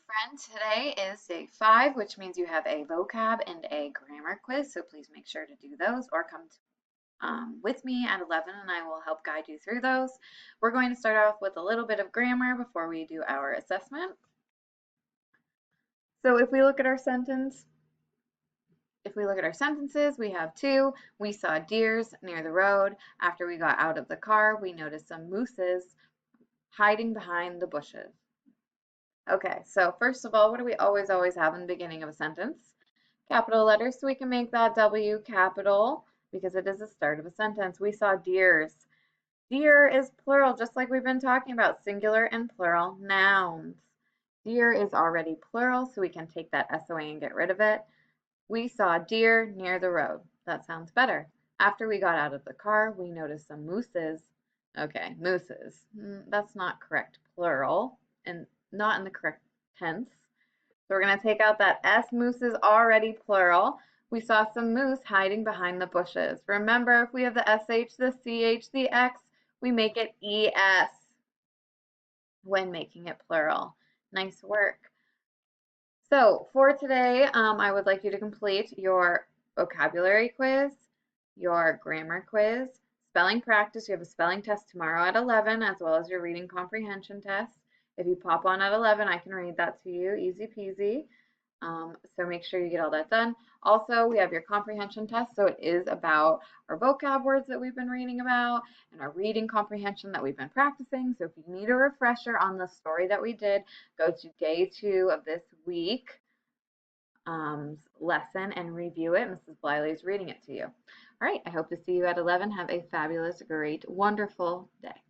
Friend, today is day 5, which means you have a vocab and a grammar quiz, so please make sure to do those or come with me at 11 and I will help guide you through those. We're going to start off with a little bit of grammar before we do our assessment. So if we look at our sentences, we have two. We saw deers near the road. After we got out of the car, we noticed some mooses hiding behind the bushes. Okay, so first of all, what do we always have in the beginning of a sentence? Capital letters, so we can make that W capital because it is the start of a sentence. We saw deers. Deer is plural, just like we've been talking about, singular and plural nouns. Deer is already plural, so we can take that SOA and get rid of it. We saw deer near the road. That sounds better. After we got out of the car, we noticed some mooses. Okay, mooses. That's not correct plural and not in the correct tense. So we're going to take out that S. Moose is already plural. We saw some moose hiding behind the bushes. Remember, if we have the SH, the CH, the X, we make it ES when making it plural. Nice work. So for today, I would like you to complete your vocabulary quiz, your grammar quiz, spelling practice. You have a spelling test tomorrow at 11, as well as your reading comprehension test. If you pop on at 11, I can read that to you, easy peasy. So make sure you get all that done. Also, we have your comprehension test, so it is about our vocab words that we've been reading about and our reading comprehension that we've been practicing. So if you need a refresher on the story that we did, go to day 2 of this week lesson and review it. Mrs. Bliley is reading it to you. All right, I hope to see you at 11. Have a fabulous, great, wonderful day.